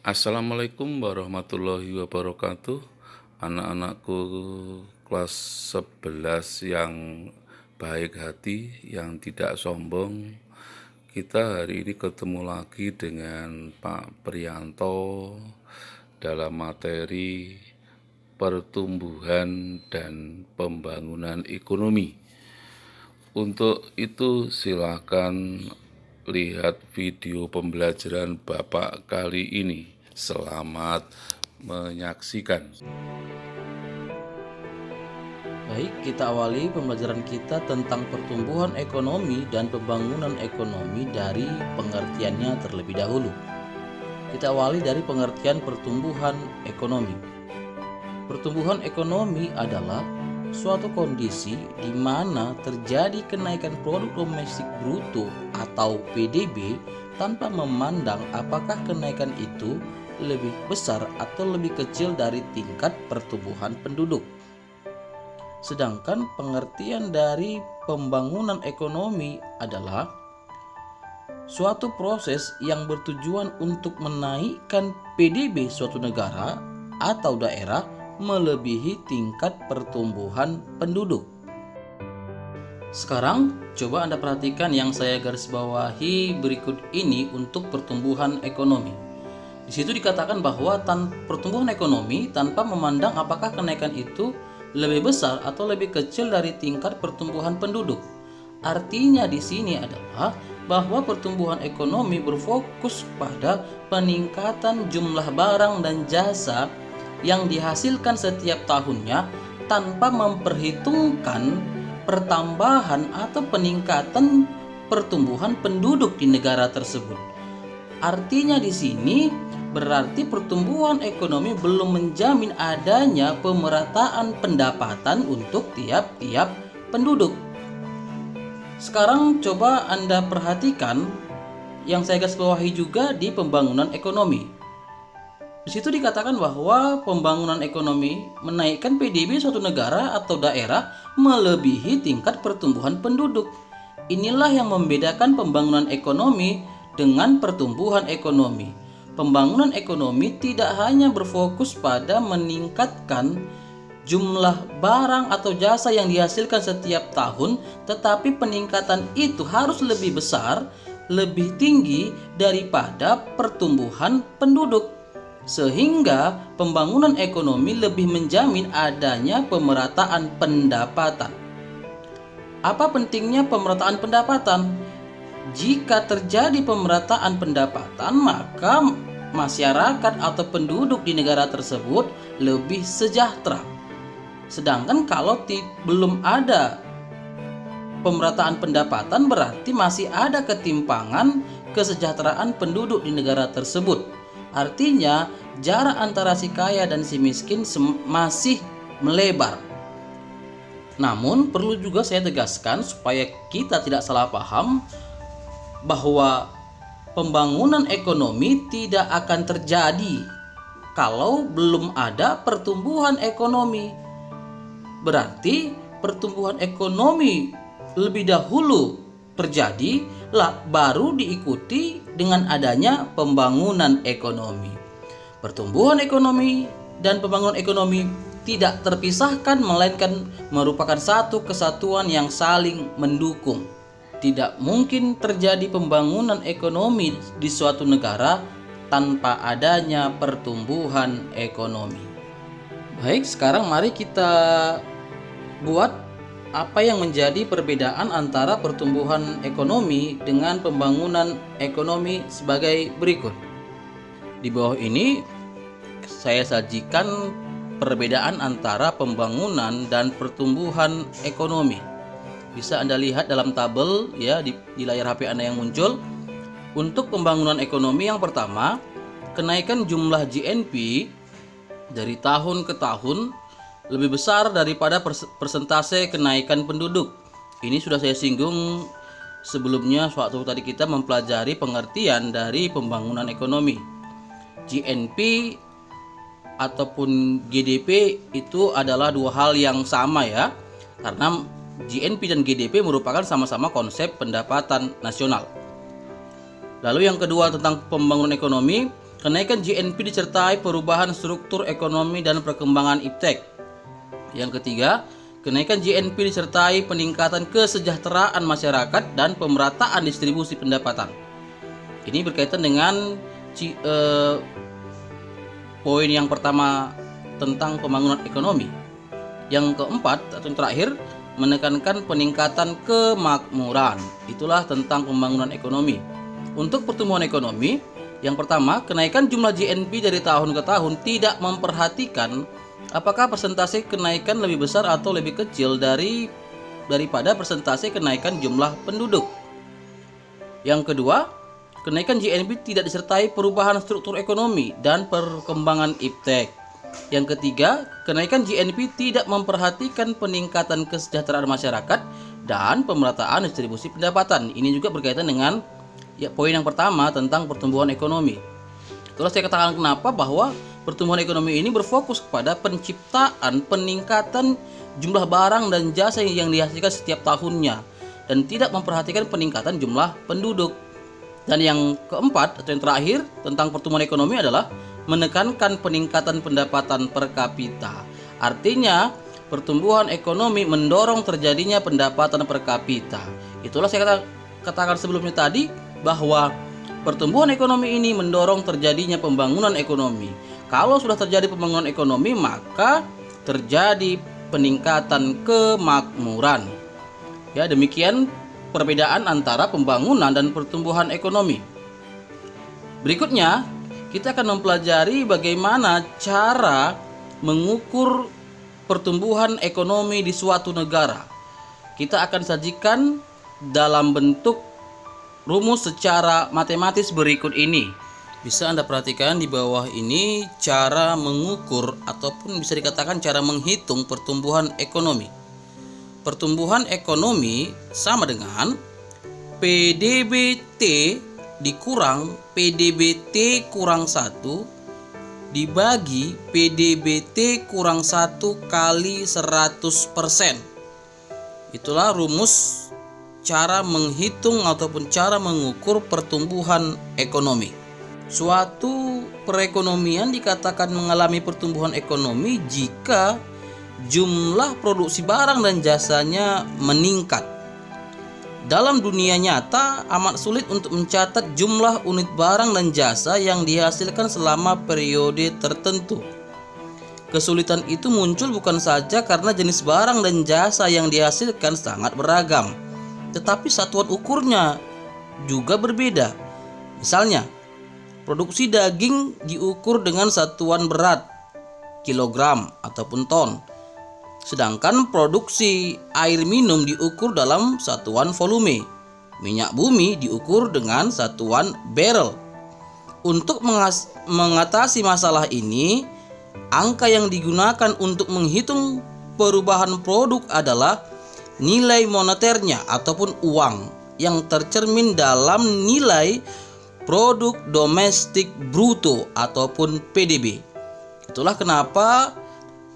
Assalamualaikum warahmatullahi wabarakatuh. Anak-anakku kelas 11 yang baik hati, yang tidak sombong. Kita hari ini ketemu lagi dengan Pak Priyanto dalam materi pertumbuhan dan pembangunan ekonomi. Untuk itu silakan lihat video pembelajaran Bapak kali ini. Selamat menyaksikan. Baik, kita awali pembelajaran kita tentang pertumbuhan ekonomi dan pembangunan ekonomi dari pengertiannya terlebih dahulu. Kita awali dari pengertian pertumbuhan ekonomi. Pertumbuhan ekonomi adalah suatu kondisi di mana terjadi kenaikan produk domestik bruto atau PDB tanpa memandang apakah kenaikan itu lebih besar atau lebih kecil dari tingkat pertumbuhan penduduk. Sedangkan pengertian dari pembangunan ekonomi adalah suatu proses yang bertujuan untuk menaikkan PDB suatu negara atau daerah melebihi tingkat pertumbuhan penduduk. Sekarang coba Anda perhatikan yang saya garis bawahi berikut ini untuk pertumbuhan ekonomi. Di situ dikatakan bahwa pertumbuhan ekonomi tanpa memandang apakah kenaikan itu lebih besar atau lebih kecil dari tingkat pertumbuhan penduduk. Artinya di sini adalah bahwa pertumbuhan ekonomi berfokus pada peningkatan jumlah barang dan jasa yang dihasilkan setiap tahunnya tanpa memperhitungkan pertambahan atau peningkatan pertumbuhan penduduk di negara tersebut. Artinya di sini berarti pertumbuhan ekonomi belum menjamin adanya pemerataan pendapatan untuk tiap-tiap penduduk. Sekarang coba Anda perhatikan yang saya garis bawahi juga di pembangunan ekonomi. Di situ dikatakan bahwa pembangunan ekonomi menaikkan PDB suatu negara atau daerah melebihi tingkat pertumbuhan penduduk. Inilah yang membedakan pembangunan ekonomi dengan pertumbuhan ekonomi. Pembangunan ekonomi tidak hanya berfokus pada meningkatkan jumlah barang atau jasa yang dihasilkan setiap tahun, tetapi peningkatan itu harus lebih besar, lebih tinggi daripada pertumbuhan penduduk. Sehingga pembangunan ekonomi lebih menjamin adanya pemerataan pendapatan. Apa pentingnya pemerataan pendapatan? Jika terjadi pemerataan pendapatan, maka masyarakat atau penduduk di negara tersebut lebih sejahtera. Sedangkan kalau belum ada pemerataan pendapatan, berarti masih ada ketimpangan kesejahteraan penduduk di negara tersebut. Artinya jarak antara si kaya dan si miskin masih melebar. Namun perlu juga saya tegaskan supaya kita tidak salah paham bahwa pembangunan ekonomi tidak akan terjadi kalau belum ada pertumbuhan ekonomi. Berarti pertumbuhan ekonomi lebih dahulu terjadi, baru diikuti dengan adanya pembangunan ekonomi. Pertumbuhan ekonomi dan pembangunan ekonomi tidak terpisahkan, melainkan merupakan satu kesatuan yang saling mendukung. Tidak mungkin terjadi pembangunan ekonomi di suatu negara tanpa adanya pertumbuhan ekonomi. Baik, sekarang mari kita buat apa yang menjadi perbedaan antara pertumbuhan ekonomi dengan pembangunan ekonomi sebagai berikut. Di bawah ini saya sajikan perbedaan antara pembangunan dan pertumbuhan ekonomi. Bisa Anda lihat dalam tabel ya di layar HP Anda yang muncul. Untuk pembangunan ekonomi yang pertama, kenaikan jumlah GNP dari tahun ke tahun lebih besar daripada persentase kenaikan penduduk. Ini sudah saya singgung sebelumnya waktu tadi kita mempelajari pengertian dari pembangunan ekonomi. GNP ataupun GDP itu adalah dua hal yang sama ya, karena GNP dan GDP merupakan sama-sama konsep pendapatan nasional. Lalu yang kedua tentang pembangunan ekonomi, kenaikan GNP disertai perubahan struktur ekonomi dan perkembangan iptek. Yang ketiga, kenaikan GNP disertai peningkatan kesejahteraan masyarakat dan pemerataan distribusi pendapatan. Ini berkaitan dengan poin yang pertama tentang pembangunan ekonomi. Yang keempat atau yang terakhir, menekankan peningkatan kemakmuran. Itulah tentang pembangunan ekonomi. Untuk pertumbuhan ekonomi, yang pertama, kenaikan jumlah GNP dari tahun ke tahun tidak memperhatikan apakah persentase kenaikan lebih besar atau lebih kecil daripada persentase kenaikan jumlah penduduk. Yang kedua, kenaikan GNP tidak disertai perubahan struktur ekonomi dan perkembangan iptek. Yang ketiga, kenaikan GNP tidak memperhatikan peningkatan kesejahteraan masyarakat dan pemerataan distribusi pendapatan. Ini juga berkaitan dengan poin yang pertama tentang pertumbuhan ekonomi. Itulah saya katakan kenapa bahwa pertumbuhan ekonomi ini berfokus kepada penciptaan, peningkatan jumlah barang dan jasa yang dihasilkan setiap tahunnya dan tidak memperhatikan peningkatan jumlah penduduk. Dan yang keempat atau yang terakhir tentang pertumbuhan ekonomi adalah menekankan peningkatan pendapatan per kapita. Artinya, pertumbuhan ekonomi mendorong terjadinya pendapatan per kapita. Itulah saya katakan sebelumnya tadi bahwa pertumbuhan ekonomi ini mendorong terjadinya pembangunan ekonomi. Kalau sudah terjadi pembangunan ekonomi, maka terjadi peningkatan kemakmuran. Ya, demikian perbedaan antara pembangunan dan pertumbuhan ekonomi. Berikutnya, kita akan mempelajari bagaimana cara mengukur pertumbuhan ekonomi di suatu negara. Kita akan sajikan dalam bentuk rumus secara matematis berikut ini. Bisa Anda perhatikan di bawah ini cara mengukur ataupun bisa dikatakan cara menghitung pertumbuhan ekonomi. Pertumbuhan ekonomi sama dengan PDB-T dikurang PDB-T kurang 1 dibagi PDB-T kurang 1 kali 100%. Itulah rumus cara menghitung ataupun cara mengukur pertumbuhan ekonomi. Suatu perekonomian dikatakan mengalami pertumbuhan ekonomi jika jumlah produksi barang dan jasanya meningkat. Dalam dunia nyata, amat sulit untuk mencatat jumlah unit barang dan jasa yang dihasilkan selama periode tertentu. Kesulitan itu muncul bukan saja karena jenis barang dan jasa yang dihasilkan sangat beragam, tetapi satuan ukurnya juga berbeda. Misalnya, produksi daging diukur dengan satuan berat, kilogram ataupun ton. Sedangkan produksi air minum diukur dalam satuan volume. Minyak bumi diukur dengan satuan barrel. Untuk mengatasi masalah ini, angka yang digunakan untuk menghitung perubahan produk adalah nilai moneternya ataupun uang yang tercermin dalam nilai produk domestik bruto ataupun PDB. Itulah kenapa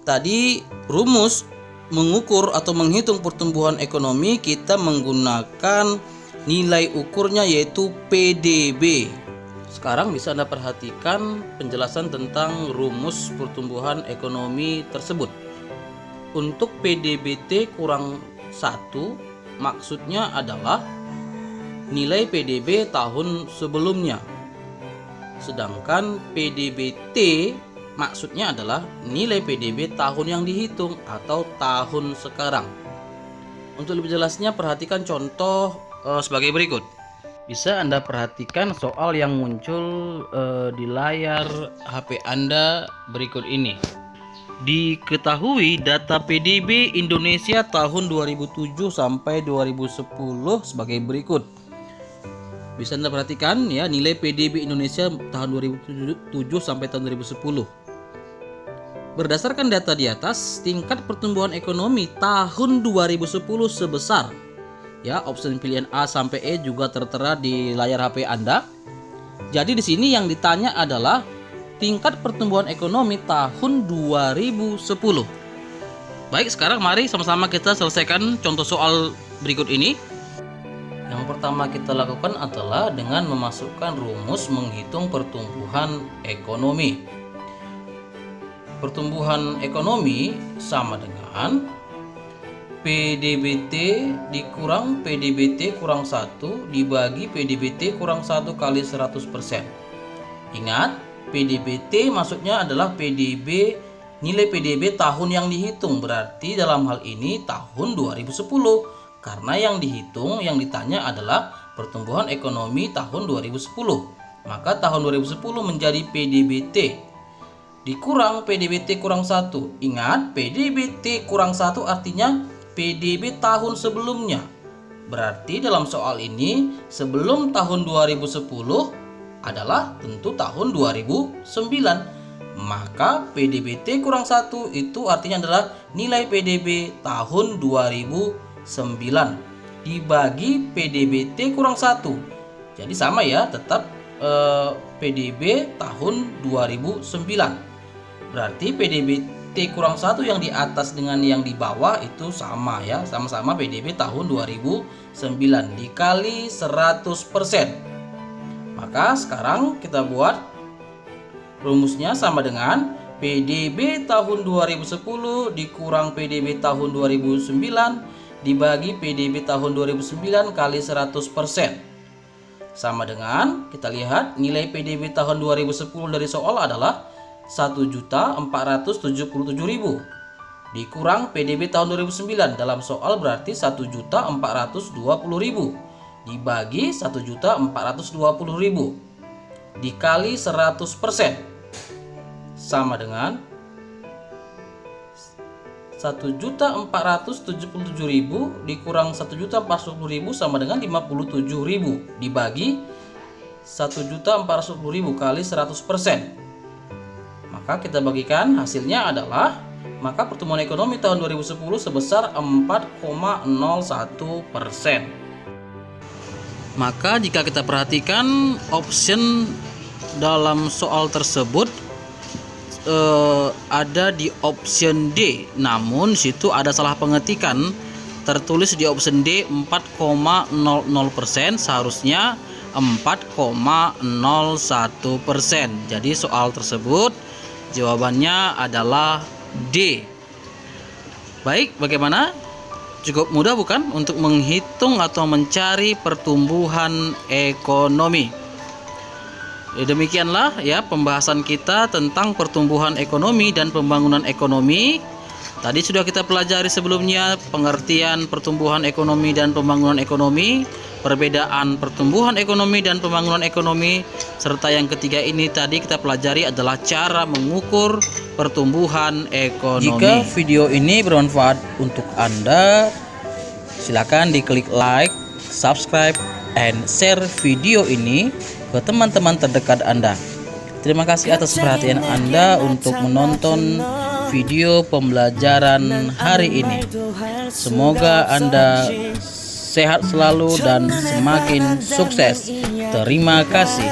tadi rumus mengukur atau menghitung pertumbuhan ekonomi kita menggunakan nilai ukurnya yaitu PDB. Sekarang bisa Anda perhatikan penjelasan tentang rumus pertumbuhan ekonomi tersebut. Untuk PDB-T kurang 1 maksudnya adalah nilai PDB tahun sebelumnya. Sedangkan PDB-T maksudnya adalah nilai PDB tahun yang dihitung atau tahun sekarang. Untuk lebih jelasnya perhatikan contoh sebagai berikut. Bisa Anda perhatikan soal yang muncul di layar HP Anda berikut ini. Diketahui data PDB Indonesia tahun 2007 sampai 2010 sebagai berikut. Bisa Anda perhatikan ya nilai PDB Indonesia tahun 2007 sampai tahun 2010. Berdasarkan data di atas, tingkat pertumbuhan ekonomi tahun 2010 sebesar ya, opsi pilihan A sampai E juga tertera di layar HP Anda. Jadi di sini yang ditanya adalah tingkat pertumbuhan ekonomi tahun 2010. Baik, sekarang mari sama-sama kita selesaikan contoh soal berikut ini. Yang pertama kita lakukan adalah dengan memasukkan rumus menghitung pertumbuhan ekonomi. Pertumbuhan ekonomi sama dengan PDBT dikurang PDBT kurang 1 dibagi PDBT kurang 1 kali 100%. Ingat, PDBT maksudnya adalah nilai PDB tahun yang dihitung, berarti dalam hal ini tahun 2010. Karena yang dihitung, yang ditanya adalah pertumbuhan ekonomi tahun 2010. Maka tahun 2010 menjadi PDBT dikurang PDBT kurang 1. Ingat, PDBT kurang 1 artinya PDB tahun sebelumnya. Berarti dalam soal ini sebelum tahun 2010 adalah tentu tahun 2009. Maka PDBT kurang 1 itu artinya adalah nilai PDB tahun 2009 dibagi PDBT kurang 1. Jadi sama ya, tetap PDB tahun 2009. Berarti PDBT kurang 1 yang di atas dengan yang di bawah itu sama ya, sama-sama PDB tahun 2009 dikali 100%. Maka sekarang kita buat rumusnya sama dengan PDB tahun 2010 dikurang PDB tahun 2009 dibagi PDB tahun 2009 kali 100%. Sama dengan, kita lihat nilai PDB tahun 2010 dari soal adalah 1.477.000 dikurang PDB tahun 2009 dalam soal berarti 1.420.000 dibagi 1.420.000 dikali 100% sama dengan 1.477.000 dikurang 1.420.000 sama dengan 57.000 dibagi 1.420.000 kali 100%. Maka kita bagikan, hasilnya adalah maka pertumbuhan ekonomi tahun 2010 sebesar 4,01%. Maka jika kita perhatikan option dalam soal tersebut ada di option D, namun situ ada salah pengetikan, tertulis di option D 4,00%, seharusnya 4,01%. Jadi soal tersebut jawabannya adalah D. Baik, bagaimana? Cukup mudah bukan untuk menghitung atau mencari pertumbuhan ekonomi? Demikianlah ya pembahasan kita tentang pertumbuhan ekonomi dan pembangunan ekonomi. Tadi sudah kita pelajari sebelumnya pengertian pertumbuhan ekonomi dan pembangunan ekonomi, perbedaan pertumbuhan ekonomi dan pembangunan ekonomi, serta yang ketiga ini tadi kita pelajari adalah cara mengukur pertumbuhan ekonomi. Jika video ini bermanfaat untuk Anda, silakan diklik like, subscribe, and share video ini ke teman-teman terdekat Anda. Terima kasih atas perhatian Anda untuk menonton video pembelajaran hari ini. Semoga Anda sehat selalu dan semakin sukses. Terima kasih.